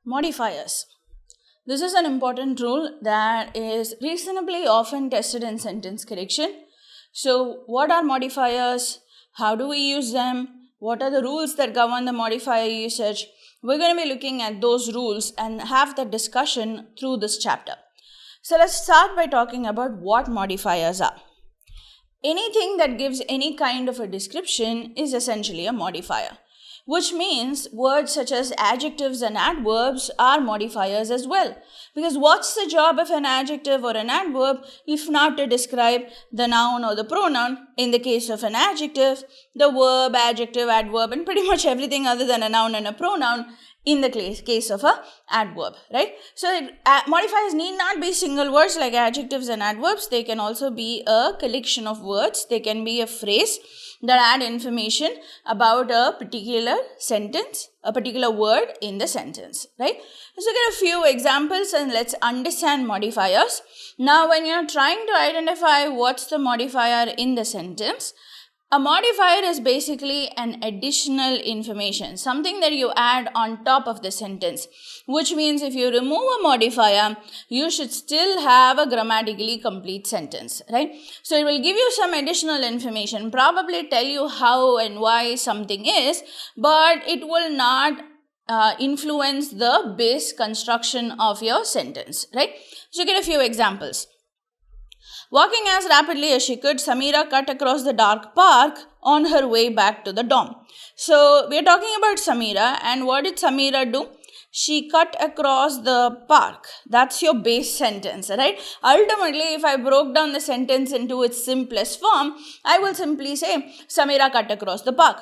Modifiers. This is an important rule that is reasonably often tested in sentence correction. So, what are modifiers? How do we use them? What are the rules that govern the modifier usage? We're going to be looking at those rules and have the discussion through this chapter. So, let's start by talking about what modifiers are. Anything that gives any kind of a description is essentially a modifier, which means words such as adjectives and adverbs are modifiers as well. Because what's the job of an adjective or an adverb if not to describe the noun or the pronoun? In the case of an adjective, the verb, adjective, adverb, and pretty much everything other than a noun and a pronoun in the case of a adverb, right? So modifiers need not be single words like adjectives and adverbs. They can also be a collection of words. They can be a phrase that add information about a particular sentence, a particular word in the sentence, right? Let's look at a few examples and let's understand modifiers. Now, when you're trying to identify what's the modifier in the sentence, a modifier is basically an additional information, something that you add on top of the sentence, which means if you remove a modifier, you should still have a grammatically complete sentence, right? So it will give you some additional information, probably tell you how and why something is, but it will not influence the base construction of your sentence, right? So get a few examples. Walking as rapidly as she could, Samira cut across the dark park on her way back to the dorm. So, we are talking about Samira, and what did Samira do? She cut across the park. That's your base sentence, right? Ultimately, if I broke down the sentence into its simplest form, I will simply say, Samira cut across the park.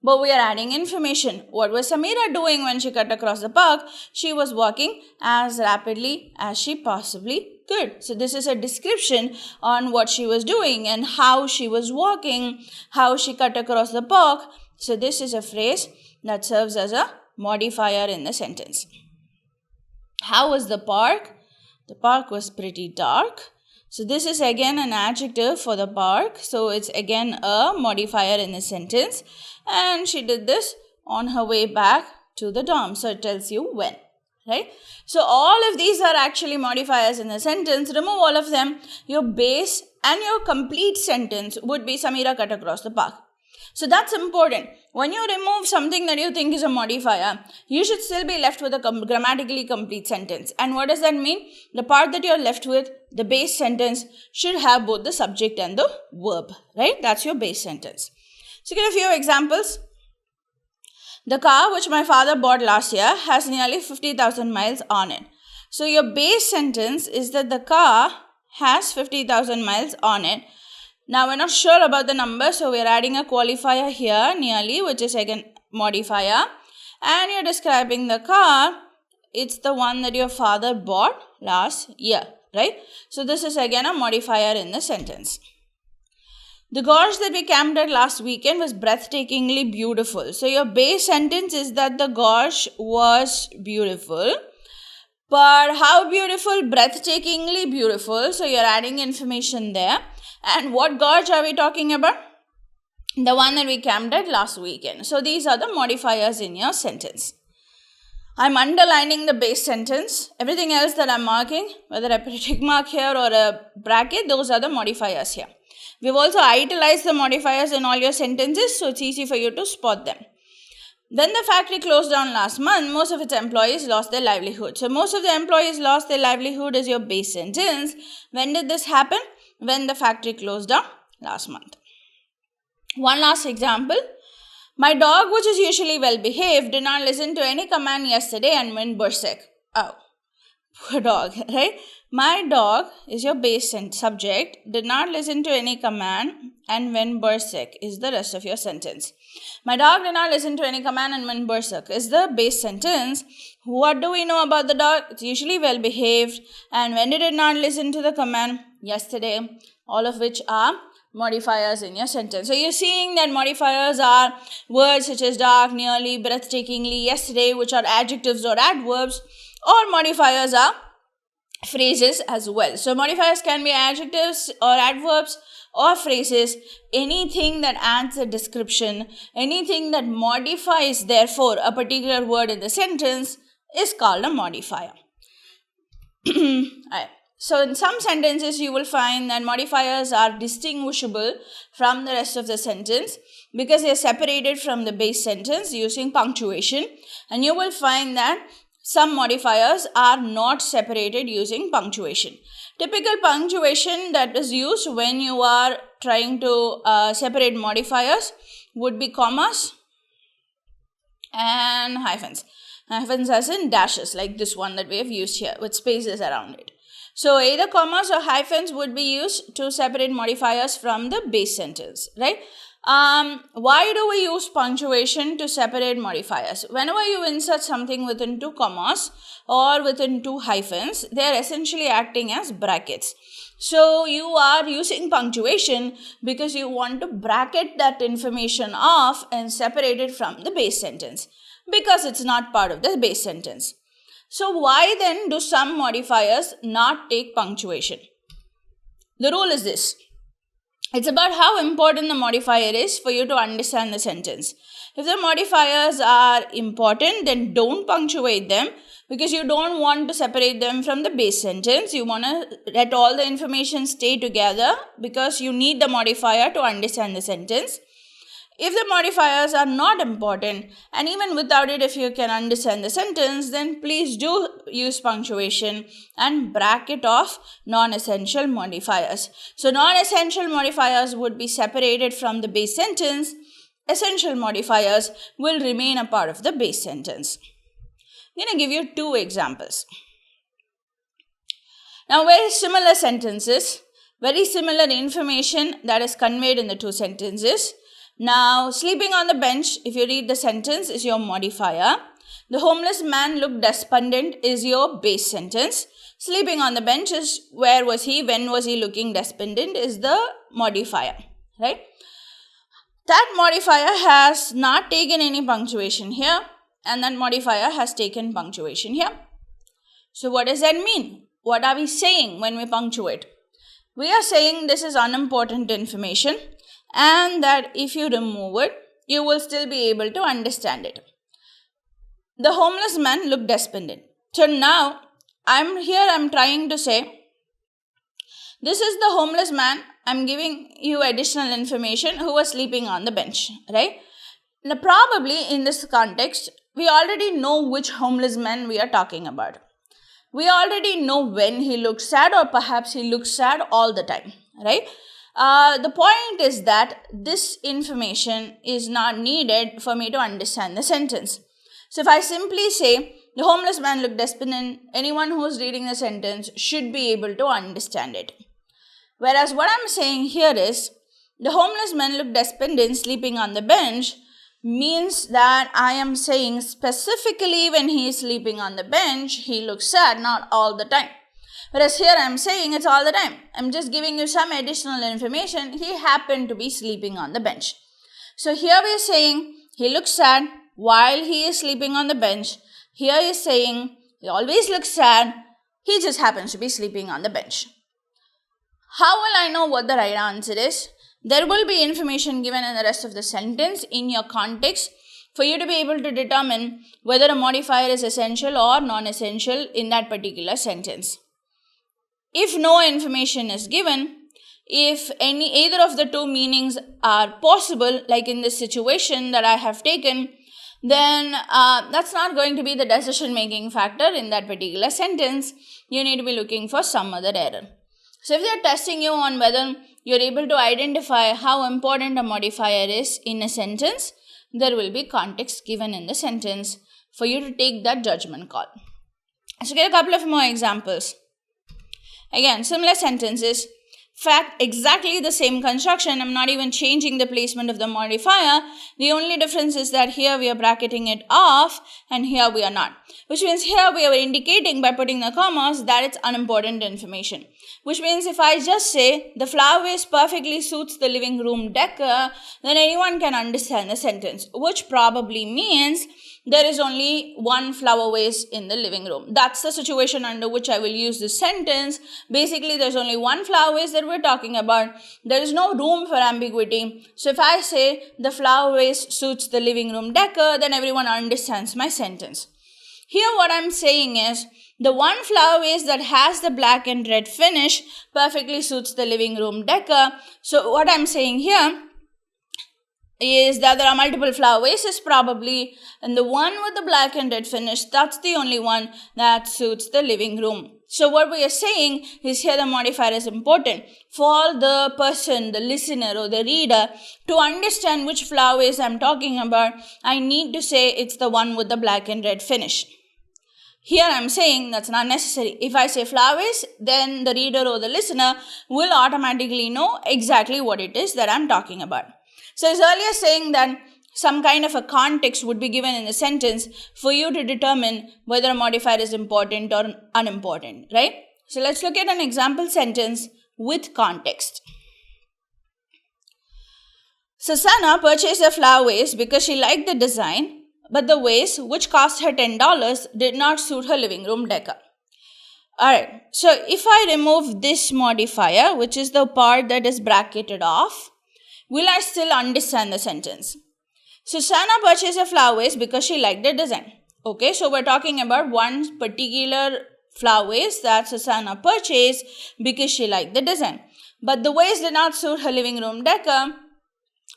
But we are adding information. What was Samira doing when she cut across the park? She was walking as rapidly as she possibly could. So this is a description on what she was doing and how she was walking, how she cut across the park. So this is a phrase that serves as a modifier in the sentence. How was the park? The park was pretty dark. So this is again an adjective for the park. So it's again a modifier in the sentence. And she did this on her way back to the dorm. So it tells you when, right? So all of these are actually modifiers in the sentence. Remove all of them. Your base and your complete sentence would be Samira cut across the park. So that's important. When you remove something that you think is a modifier, you should still be left with a grammatically complete sentence. And what does that mean? The part that you're left with, the base sentence, should have both the subject and the verb, right? That's your base sentence. So get a few examples. The car which my father bought last year has nearly 50,000 miles on it. So your base sentence is that the car has 50,000 miles on it. Now we're not sure about the number, so we're adding a qualifier here, nearly, which is again modifier. And you're describing the car. It's the one that your father bought last year, right? So this is again a modifier in the sentence. The gorge that we camped at last weekend was breathtakingly beautiful. So your base sentence is that the gorge was beautiful. But how beautiful? Breathtakingly beautiful. So you're adding information there. And what gorge are we talking about? The one that we camped at last weekend. So these are the modifiers in your sentence. I'm underlining the base sentence. Everything else that I'm marking, whether I put a tick mark here or a bracket, those are the modifiers here. We've also itemized the modifiers in all your sentences, so it's easy for you to spot them. When the factory closed down last month, most of its employees lost their livelihood. So most of the employees lost their livelihood is your base sentence. When did this happen? When the factory closed down last month. One last example. My dog, which is usually well behaved, did not listen to any command yesterday and went berserk. Oh, poor dog, right? My dog is your base subject, did not listen to any command and went berserk is the rest of your sentence. My dog did not listen to any command and went berserk is the base sentence. What do we know about the dog? It's usually well behaved. And when did it not listen to the command? Yesterday. All of which are modifiers in your sentence. So you're seeing that modifiers are words such as dark, nearly, breathtakingly, yesterday, which are adjectives or adverbs, or modifiers are phrases as well. So modifiers can be adjectives or adverbs or phrases, anything that adds a description, anything that modifies therefore a particular word in the sentence is called a modifier. Alright. So in some sentences you will find that modifiers are distinguishable from the rest of the sentence because they are separated from the base sentence using punctuation, and you will find that some modifiers are not separated using punctuation. Typical punctuation that is used when you are trying to separate modifiers would be commas and hyphens. Hyphens as in dashes, like this one that we have used here with spaces around it. So either commas or hyphens would be used to separate modifiers from the base sentence, right? Why do we use punctuation to separate modifiers? Whenever you insert something within two commas or within two hyphens, they are essentially acting as brackets. So you are using punctuation because you want to bracket that information off and separate it from the base sentence because it's not part of the base sentence. So why then do some modifiers not take punctuation? The rule is this. It's about how important the modifier is for you to understand the sentence. If the modifiers are important, then don't punctuate them because you don't want to separate them from the base sentence. You want to let all the information stay together because you need the modifier to understand the sentence. If the modifiers are not important, and even without it, if you can understand the sentence, then please do use punctuation and bracket off non-essential modifiers. So non-essential modifiers would be separated from the base sentence. Essential modifiers will remain a part of the base sentence. I'm going to give you two examples. Now, very similar sentences, very similar information that is conveyed in the two sentences. Now, sleeping on the bench, if you read the sentence, is your modifier. The homeless man looked despondent is your base sentence. Sleeping on the bench is where was he, when was he looking despondent is the modifier, right? That modifier has not taken any punctuation here, and that modifier has taken punctuation here. So what does that mean? What are we saying when we punctuate? We are saying this is unimportant information, and that if you remove it, you will still be able to understand it. The homeless man looked despondent. So now, I'm trying to say, this is the homeless man. I'm giving you additional information who was sleeping on the bench, right? Now, probably in this context, we already know which homeless man we are talking about. We already know when he looked sad, or perhaps he looks sad all the time, right? The point is that this information is not needed for me to understand the sentence. So if I simply say, the homeless man looked despondent, anyone who is reading the sentence should be able to understand it. Whereas what I'm saying here is, the homeless man looked despondent sleeping on the bench means that I am saying specifically when he is sleeping on the bench, he looks sad, not all the time. Whereas here I am saying it's all the time. I'm just giving you some additional information. He happened to be sleeping on the bench. So here we are saying he looks sad while he is sleeping on the bench. Here he is saying he always looks sad. He just happens to be sleeping on the bench. How will I know what the right answer is? There will be information given in the rest of the sentence in your context for you to be able to determine whether a modifier is essential or non-essential in that particular sentence. If no information is given, if either of the two meanings are possible, like in this situation that I have taken, then that's not going to be the decision-making factor in that particular sentence. You need to be looking for some other error. So if they're testing you on whether you're able to identify how important a modifier is in a sentence, there will be context given in the sentence for you to take that judgment call. So get a couple of more examples. Again, similar sentences. Fact, exactly the same construction. I'm not even changing the placement of the modifier. The only difference is that here we are bracketing it off and here we are not. Which means here we are indicating by putting the commas that it's unimportant information. Which means if I just say the flower vase perfectly suits the living room decor, then anyone can understand the sentence. Which probably means there is only one flower vase in the living room. That's the situation under which I will use this sentence. Basically, there's only one flower vase that we're talking about. There is no room for ambiguity. So if I say the flower vase suits the living room decor, then everyone understands my sentence. Here what I'm saying is, the one flower vase that has the black and red finish perfectly suits the living room decor. So what I'm saying here is that there are multiple flower vases probably, and the one with the black and red finish, that's the only one that suits the living room. So what we are saying is, here the modifier is important for the person, the listener or the reader to understand which flower vase I'm talking about. I need to say it's the one with the black and red finish. Here I'm saying that's not necessary. If I say flower vase, then the reader or the listener will automatically know exactly what it is that I'm talking about. So I was earlier saying that some kind of a context would be given in the sentence for you to determine whether a modifier is important or unimportant, right? So let's look at an example sentence with context. Susanna purchased a flower vase because she liked the design, but the vase, which cost her $10, did not suit her living room decor. Alright, so if I remove this modifier, which is the part that is bracketed off, will I still understand the sentence? Susanna purchased a flower vase because she liked the design. Okay, so we're talking about one particular flower vase that Susanna purchased because she liked the design. But the vase did not suit her living room decor.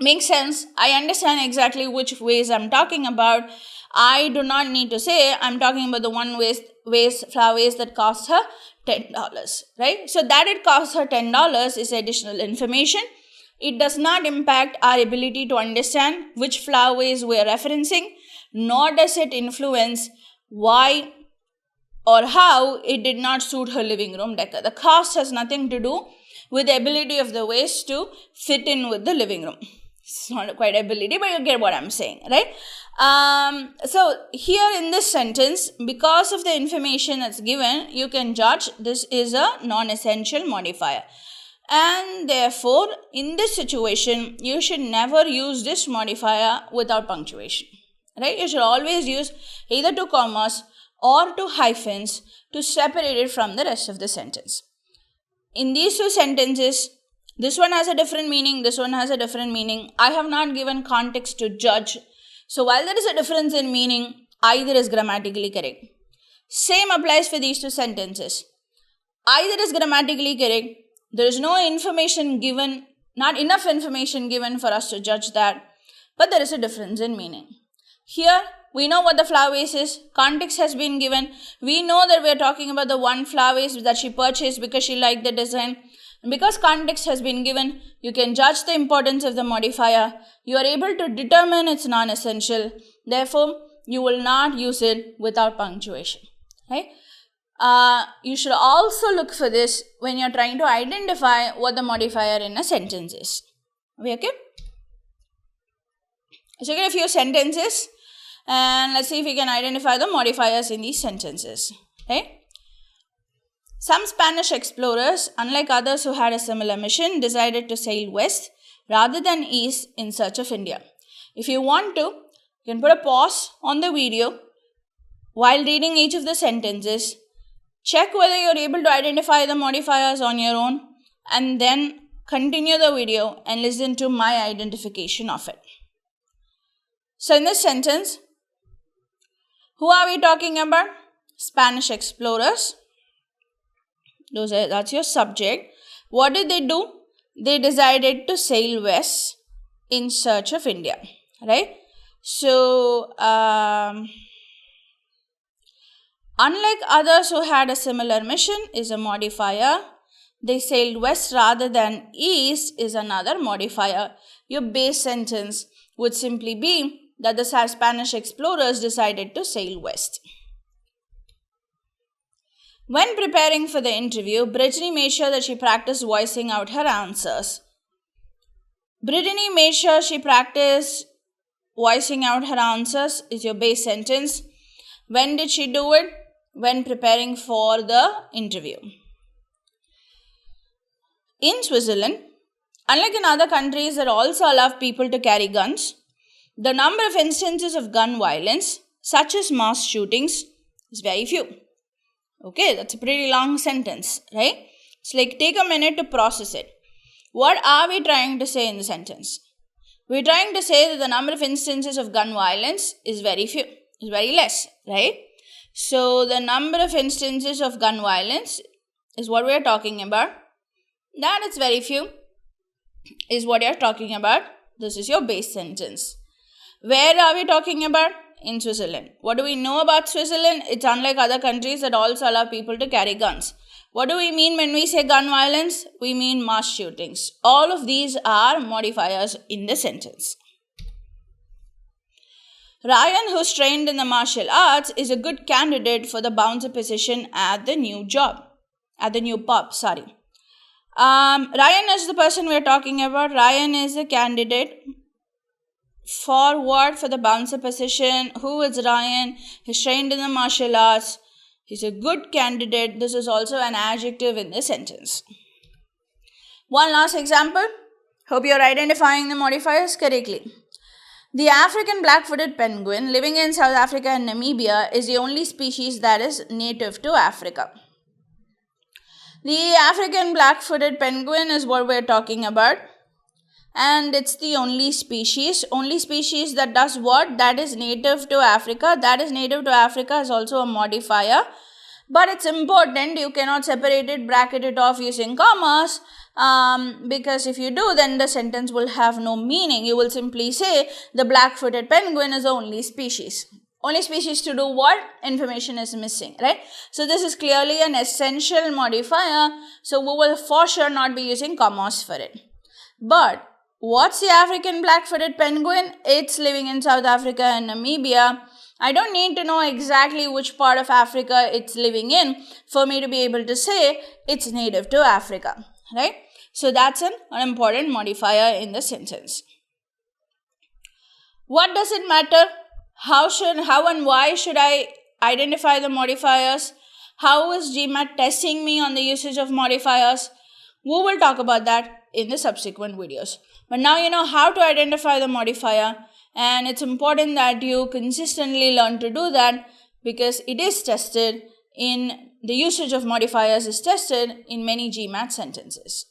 Makes sense. I understand exactly which vase I'm talking about. I do not need to say I'm talking about the one flower vase that cost her $10, right? So that it cost her $10 is additional information. It does not impact our ability to understand which flower vase we are referencing, nor does it influence why or how it did not suit her living room decor. The cost has nothing to do with the ability of the vase to fit in with the living room. It's not quite ability, but you get what I'm saying, right? So here in this sentence, because of the information that's given, you can judge this is a non-essential modifier. And therefore, in this situation, you should never use this modifier without punctuation, right? You should always use either two commas or two hyphens to separate it from the rest of the sentence. In these two sentences, this one has a different meaning, this one has a different meaning. I have not given context to judge. So while there is a difference in meaning, either is grammatically correct. Same applies for these two sentences. Either is grammatically correct. There is no information given, not enough information given for us to judge that, but there is a difference in meaning. Here, we know what the flower vase is. Context has been given. We know that we are talking about the one flower vase that she purchased because she liked the design. And because context has been given, you can judge the importance of the modifier. You are able to determine its non-essential. Therefore, you will not use it without punctuation. Right? You should also look for this when you're trying to identify what the modifier in a sentence is. Okay? So, get a few sentences and let's see if we can identify the modifiers in these sentences. Okay? Some Spanish explorers, unlike others who had a similar mission, decided to sail west rather than east in search of India. If you want to, you can put a pause on the video while reading each of the sentences. Check whether you're able to identify the modifiers on your own and then continue the video and listen to my identification of it. So in this sentence, who are we talking about? Spanish explorers. That's your subject. What did they do? They decided to sail west in search of India, right? So, unlike others who had a similar mission is a modifier. They sailed west rather than east is another modifier. Your base sentence would simply be that the Spanish explorers decided to sail west. When preparing for the interview, Brittany made sure that she practiced voicing out her answers. Brittany made sure she practiced voicing out her answers is your base sentence. When did she do it? When preparing for the interview. In Switzerland, unlike in other countries that also allow people to carry guns, the number of instances of gun violence, such as mass shootings, is very few. Okay, that's a pretty long sentence, right? It's like take a minute to process it. What are we trying to say in the sentence? We're trying to say that the number of instances of gun violence is very few, is very less, right? So the number of instances of gun violence is what we are talking about. That it's very few is what you are talking about. This is your base sentence. Where are we talking about? In Switzerland. What do we know about Switzerland? It's unlike other countries that also allow people to carry guns. What do we mean when we say gun violence? We mean mass shootings. All of these are modifiers in the sentence. Ryan, who's trained in the martial arts, is a good candidate for the bouncer position at the new pub. Ryan is the person we're talking about. Ryan is a candidate for what? For the bouncer position. Who is Ryan? He's trained in the martial arts. He's a good candidate. This is also an adjective in the sentence. One last example. Hope you're identifying the modifiers correctly. The African black-footed penguin living in South Africa and Namibia is the only species that is native to Africa. The African black-footed penguin is what we're talking about. And it's the only species that does what? That is native to Africa. That is native to Africa is also a modifier. But it's important, you cannot separate it, bracket it off using commas. Because if you do, then the sentence will have no meaning. You will simply say the black-footed penguin is the only species. Only species to do what? Information is missing, right? So this is clearly an essential modifier. So we will for sure not be using commas for it. But what's the African black-footed penguin? It's living in South Africa and Namibia. I don't need to know exactly which part of Africa it's living in for me to be able to say it's native to Africa, right? So that's an important modifier in the sentence. What does it matter? How and why should I identify the modifiers? How is GMAT testing me on the usage of modifiers? We will talk about that in the subsequent videos. But now you know how to identify the modifier, and it's important that you consistently learn to do that because it is tested in the usage of modifiers is tested in many GMAT sentences.